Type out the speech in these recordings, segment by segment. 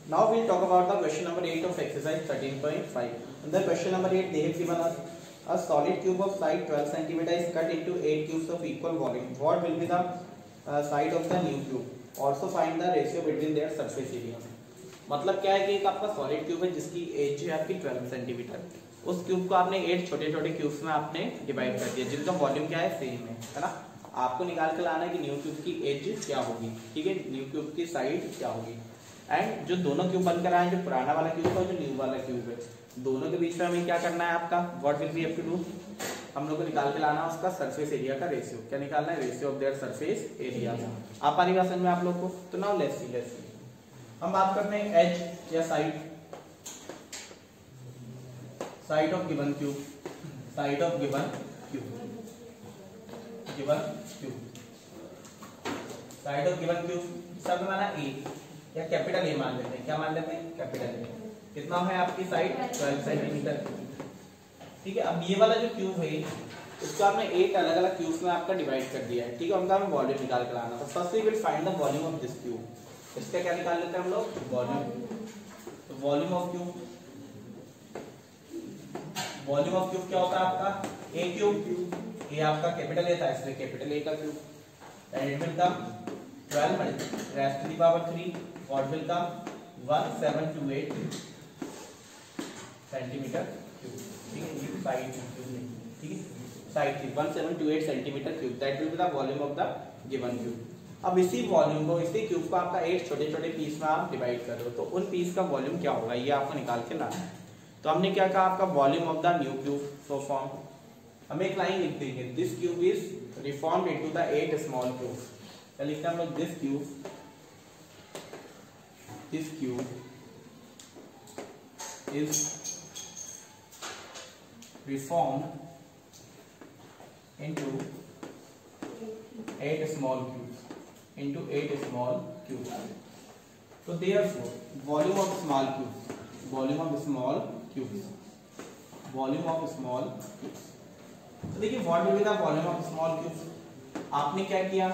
Now we'll talk about the question number 8 of exercise 13.5. In the question number 8, they have given us a solid cube of side 12 cm is cut into 8 cubes of equal volume. What will be the side of the new cube? Also find the ratio between their surface area. मतलब क्या है कि एक आपका solid cube है जिसकी as है आपकी 12 सेंटीमीटर. उस क्यूब को आपने 8 छोटे छोटे क्यूब्स में आपने डिवाइड कर दिया जिनका वॉल्यूम क्या है, सेम है ना. आपको निकाल के लाना है कि न्यू क्यूब की एज क्या होगी. ठीक है, न्यू क्यूब की साइड क्या होगी. एंड जो दोनों क्यूब बनकर आए, जो पुराना वाला क्यूब है और जो न्यू वाला क्यूब है, दोनों के बीच में हमें क्या करना है आपका what will we have to do. हम लोग को निकाल के लाना उसका सरफेस एरिया का रेशियो. क्या निकालना है? Ratio of their surface area. आप पानी समझ में आप लोग को. तो नाउ लेट्स सी हम बात करते हैं एज या side of given cube. Side of given cube side of given cube सब माना ए या कैपिटल ए मान लेते हैं. क्या मान लेते हैं? Capital A. कितना है आपकी साइड? 12 सेंटीमीटर. ठीक है, अब ये वाला जो क्यूब है उसको आपने 8 अलग अलग क्यूब्स में आपका डिवाइड कर दिया है. ठीक है, उनका हमें वॉल्यूम निकाल कर लाना. तो first we will find the volume of this cube. इसका क्या निकाल लेते हैं हम लोग? वॉल्यूम. तो वॉल्यूम ऑफ क्यूब क्या होता है आपका? ए क्यूब. ये आपका कैपिटल ए था इसलिए कैपिटल ए का cube. And it will come 12 raised to the power 3 what will come 1728 centimetre cube. ठीक है, ये साइड क्यूब. ठीक है, साइड थी 1728 centimetre cube. That will be the volume of the given cube. अब इसी वॉल्यूम को, इसी क्यूब को आपका 8 छोटे छोटे पीस में आप डिवाइड कर रहे हो तो उन पीस का वॉल्यूम क्या होगा ये आपको निकाल के लाना है. तो हमने क्या कहा आपका volume of the new cube. So form हम एक लाइन लिख देंगे, this cube is reformed into the 8 small cubes. लिखते हैं हम लोग this cube is reformed into 8 small cubes. So therefore volume of small cubes. तो देखिए what will be the volume of small cubes. आपने क्या किया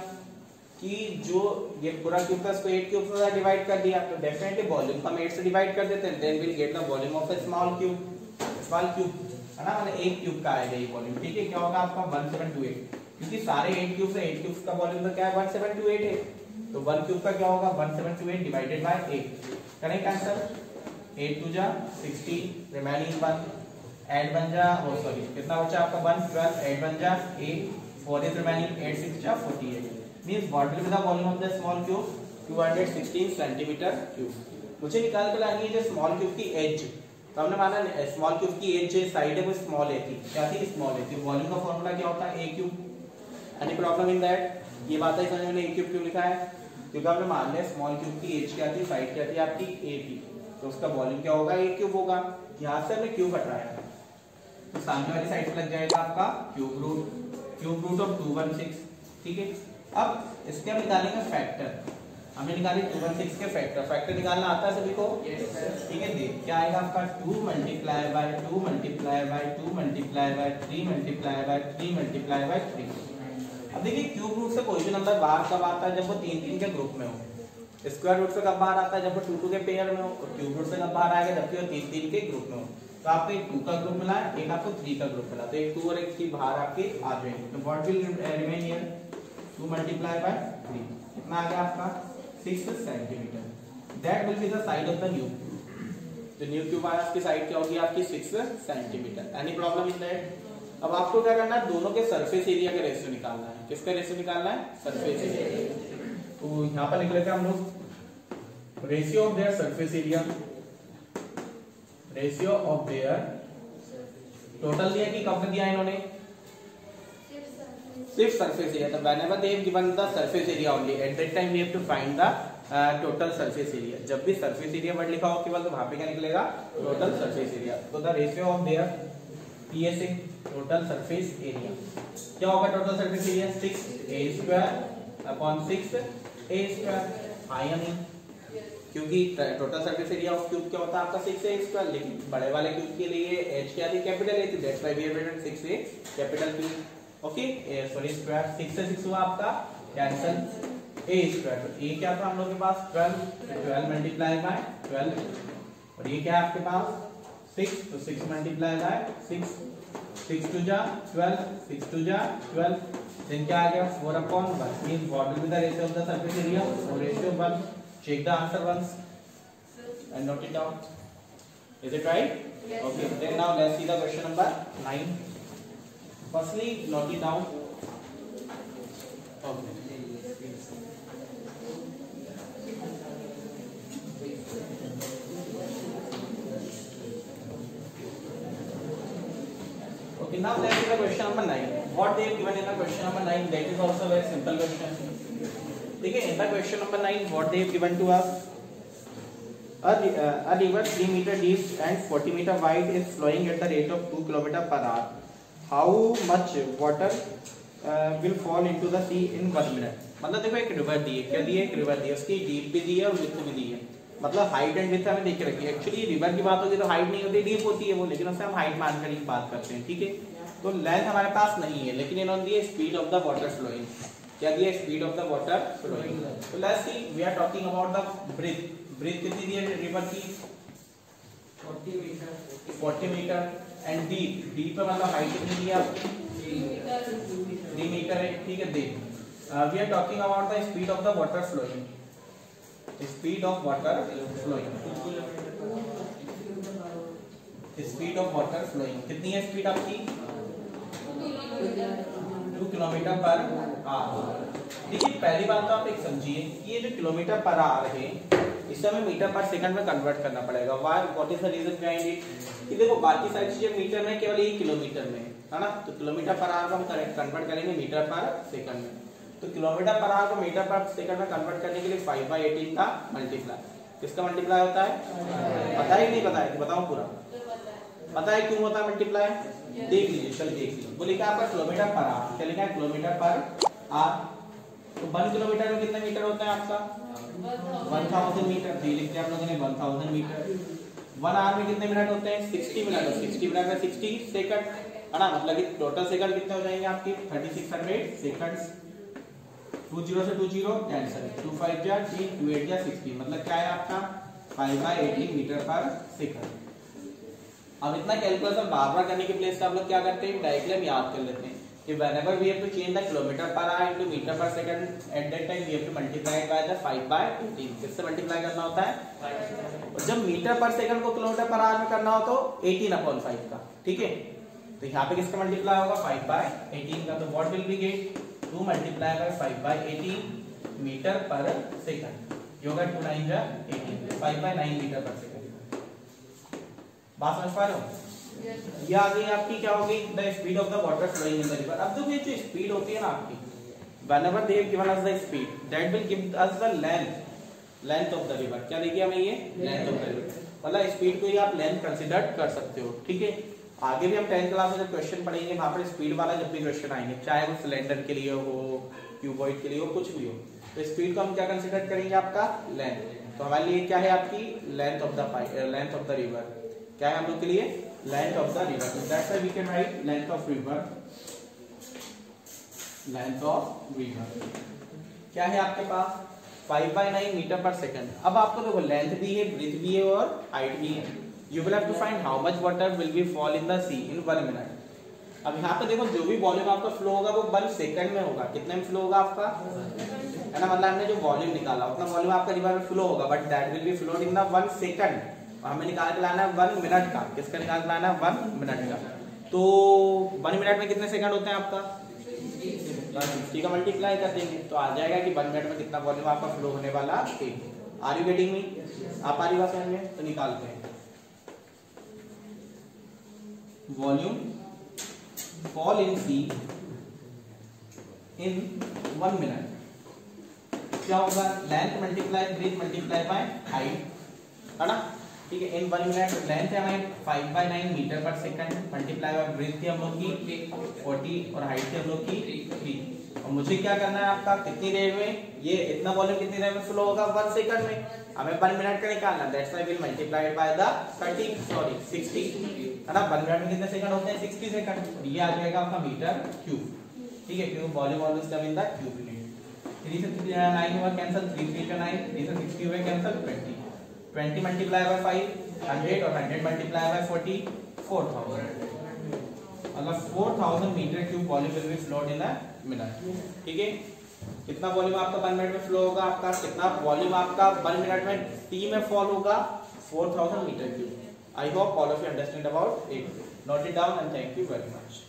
कि जो ये पूरा क्यूब था इसको 8 क्यूब्स में डिवाइड कर दिया. तो डेफिनेटली वॉल्यूम को हम 8 से डिवाइड कर देते हैं. Then will get the volume of a small cube है ना. मैंने एक क्यूब का आएगा ये वॉल्यूम. ठीक है, क्या होगा आपका 1728 क्योंकि सारे 8 क्यूब्स है. 8 क्यूब्स का वॉल्यूम तो क्या है? 1728 है. तो 1 क्यूब का क्या होगा? 11728 डिवाइडेड बाय 8. Correct answer. 8 2 जा 16 रिमेनिंग 1 ऐड बन जा सॉरी कितना बचा आपका 1 12 ऐड बन जा 8 4 इज रिमेनिंग 8 6 जा 48. Means what will be the volume of the small cube? 216 centimetre cube. मुझे निकाल कर लानी है जो स्मॉल क्यूब की एज. तो हमने माना स्मॉल क्यूब की एज जो साइड है वो स्मॉल ए थी. क्या थी? स्मॉल ए थी. वॉल्यूम का फॉर्मूला क्या होता है? A cube. Any problem in that? ये बात है समझ में. ए क्यूब क्यों लिखा है? क्योंकि हमने मान लिया स्मॉल क्यूब की एज क्या थी, साइड क्या थी आपकी ए थी. तो उसका वॉल्यूम क्या होगा? ए क्यूब होगा. यहाँ से हमने क्यूब हटाया तो सामने वाली साइड पे लग जाएगा आपका क्यूब रूट ऑफ 216. ठीक है, अब इसके हम निकालेंगे फैक्टर. हमें निकाले 216 के फैक्टर निकालना आता है सभी को? ठीक है, देख क्या आएगा आपका 2 multiply bye 2 multiply bye 2 multiply bye 3 multiply by 3 multiply by 3. अब देखिए क्यूब रूट से कोई भी नंबर बाहर कब आता है? जब वो 3 3 के ग्रुप में हो. स्क्वायर रूट से कब बाहर आता है? जब वो 2 2 के पेयर में हो. और क्यूब रूट से कब बाहर आएगा? जबकि वो 3 3 के ग्रुप में हो. तो आपको एक 2 का ग्रुप मिला है, एक आपको 3 का ग्रुप मिला. तो एक 2 और एक 3 बाहर आपके आ जाएंगे. तो what will remain here? 2 multiply bye 3 कितना आ गया आपका 6 centimetre. That will be the side of the new cube. तो न्यू क्यूब आया उसकी साइड क्या होगी आपकी 6 centimetre. Any problem in that? अब आपको क्या करना है? दोनों के सरफेस एरिया का रेशियो निकालना है. किसका रेशियो निकालना है? Surface area. तो यहाँ पर लिख लेते हैं हम लोग ratio of their surface area. Ratio of their total दिया कि कब दिया इन्होंने? सिर्फ सरफेस एरिया. तो whenever they have given the surface area only at that time we have to find the total surface area. जब भी surface area वर्ड लिखा हो केवल तो वहां पे क्या निकलेगा? total surface area. तो the ratio of their PSA total surface area क्या होगा? total surface area 6a square upon 6a square. हाँ या नहीं? क्योंकि total surface area of cube क्या होता है आपका 6a स्क्वायर. लेकिन बड़े वाले क्यूब के लिए एच क्या थी? कैपिटल ए थी. That's why we have written 6a capital cube. Okay sorry square. 6 से 6 हुआ आपका कैंसिल. ए स्क्वायर। तो ए क्या था हम लोग के पास 12, 12 मल्टीप्लाई बाय 12, और ये क्या है आपके पास 6, तो 6 मल्टीप्लाई बाय 6, 6 टू जा 12, 6 टू जा 12, देन क्या आ गया 4/1 means what will be the ratio of the surface area, और ratio 1। Check the answer once and note it down. Is it right? Yes. Okay, then now let's see the question number 9. Firstly, note it down. Okay. Okay, now let's see the question number 9. What they have given in the question number 9, that is also a very simple question. Okay, in the question number 9, what they have given to us, a river 3 meter deep and 40 meter wide is flowing at the rate of 2 km per hour. How much water will fall into the sea in 1 minute? मतलब देखो एक river दी है, क्या दी है, एक river दी है, उसकी deep भी दी है और विड्थ भी दी है, मतलब हाइट एंड विड्थ हमें देख के रखी है। एक्चुअली रिवर की बात होगी तो हाइट नहीं होती, डीप होती है वो, लेकिन उससे हम हाइट मानकर ही बात करते हैं, ठीक है। तो लेंथ हमारे पास नहीं है, लेकिन इन्होंने दी है speed of the water flowing. क्या दिया, speed of the water flowing. तो let's see, we are talking about the breadth. Breadth कितनी दी है रिवर की, 40 मीटर, एंड डीप, डीप है मतलब हाइट कितनी दी है आपकी, 3 मीटर है, ठीक है। देख we are talking about the speed of the water flowing, speed of water flowing, speed of water flowing कितनी है स्पीड आपकी, 2 किलोमीटर पर आवर। देखिए पहली बात तो आप एक समझिए, ये जो किलोमीटर पर आवर है इसे हमें मीटर पर सेकंड में कन्वर्ट करना पड़ेगा। Why, what is the reason behind it, कि देखो बाकी सारी चीजें मीटर में, केवल ये किलोमीटर में है ना, तो किलोमीटर पर आवर को हम कन्वर्ट करेंगे मीटर पर सेकंड में। तो किलोमीटर पर आवर को मीटर पर सेकंड में कन्वर्ट करने के लिए 5/18 का मल्टीप्लाई, किसका मल्टीप्लाई होता है, पता ही नहीं, पता है, बताओ पूरा पता है क्यों होता है मल्टीप्लाई, देख लीजिए, चल देख लीजिए। वो लिखा है आपका किलोमीटर पर आवर, क्या लिखा है, किलोमीटर पर आवर। तो 1 किलोमीटर में कितने मीटर होता है आपका, 1000 मीटर, तो ये लिखते हैं आप लोगों ने 1000 मीटर। 1 आवर में कितने मिनट होते हैं, 60 मिनट, 60 मिनट में 60 सेकंड है ना, मतलब कि टोटल सेकंड कितने हो जाएंगे आपकी 3600 सेकंड्स। 20 से 20 कैंसिल, 2 5 जा 3, 2 8 जा 60, मतलब क्या है आपका 5/18 मीटर पर सेकंड। अब इतना कैलकुलेशन बार बार करने के प्लेस पे आप लोग क्या करते हैं, डायरेक्टली हम याद कर लेते हैं कि whenever we have to change the kilometer per hour into meter per second, at that time we have to multiply it by the 5/18। किससे मल्टीप्लाई करना होता है, और जब मीटर पर सेकंड को किलोमीटर पर आवर में करना हो तो 18/5 का, ठीक है। तो यहाँ पे किसका मल्टीप्लाई होगा, 5/18 का। तो what will be get, 2 multiply by 5/18 metre पर सेकंड, ये होगा 2 9 जा 18, 5/9 मीटर पर सेकंड। बात समझ पा रहे हो, ये आ गई आपकी, क्या होगी, the speed of the water flowing in the river. अब जो ये जो स्पीड होती है ना आपकी, whenever they have given us the speed, that will give us the length of the river। क्या देखिए हमें ये लेंथ ऑफ द रिवर, मतलब स्पीड को ही आप लेंथ कंसीडर कर सकते हो, ठीक है। आगे भी हम 10th क्लास में जब क्वेश्चन पढ़ेंगे वहां पर स्पीड वाला जब भी क्वेश्चन आएंगे, चाहे वो सिलेंडर के लिए हो, क्यूबॉइड के लिए हो, कुछ भी हो, तो स्पीड को हम क्या कंसीडर करेंगे, आपका लेंथ। तो हमारे लिए क्या है आपकी लेंथ ऑफ द रिवर, क्या है हम लोग के लिए length of the river। So that's why we can write length of river, length of river क्या है आपके पास 5/9 मीटर पर सेकंड। अब आपको देखो लेंथ भी है, ब्रीथ भी है और हाइट भी है। You will have to find how much water will be fall in the sea in 1 minute। अब यहाँ पे देखो जो भी वॉल्यूम आपका फ्लो होगा वो 1 सेकंड में होगा, कितने में फ्लो होगा आपका, है ना, मतलब हमने जो वॉल्यूम निकाला उतना वॉल्यूम आपका रिवर में फ्लो होगा, but that will be flowed in the 1 second. हमें निकाल के लाना है 1 मिनट का, किसका निकाल के लाना है 1 मिनट का। तो 1 मिनट में कितने सेकंड होते हैं आपका, 60 का मल्टीप्लाई कर देंगे तो आ जाएगा कि 1 मिनट में कितना वॉल्यूम आपका फ्लो होने वाला है। आर यू गेटिंग मी, आप आ रही बात समझ में, तो निकालते हैं volume fall in see in 1 minute, क्या होगा, length multiply breadth multiply by height, है ना, ठीक है। इन 1 मिनट लेंथ है हमारी 5/9 मीटर पर सेकंड, मल्टीप्लाई बाय ब्रीथ थी हम लोग की 40 और हाइट थी हम लोग की 3। और मुझे क्या करना है आपका, कितनी देर में ये इतना वॉल्यूम कितनी देर में फ्लो होगा, 1 सेकंड में, हमें 1 मिनट का निकालना, that's why we will multiply it by the 60, है ना। 1 मिनट में कितने सेकंड होते हैं, 60 सेकंड। ये आ जाएगा आपका मीटर क्यूब, ठीक है, क्योंकि volume always come in the cube unit. 3 से 9 हुआ कैंसिल, 3 3 का 9, 3 से 60 हुए कैंसिल, 20 मल्टीप्लाई बाय 5 100 और 100 मल्टीप्लाई बाय 40 4000, मतलब 4000 metre cube volume will be flowed in a minute. ठीक है, कितना वॉल्यूम आपका 1 मिनट में फ्लो होगा, आपका कितना वॉल्यूम आपका 1 मिनट में टी में फॉल होगा, 4000 metre cube. I hope all of you understand about it, note it down and thank you very much.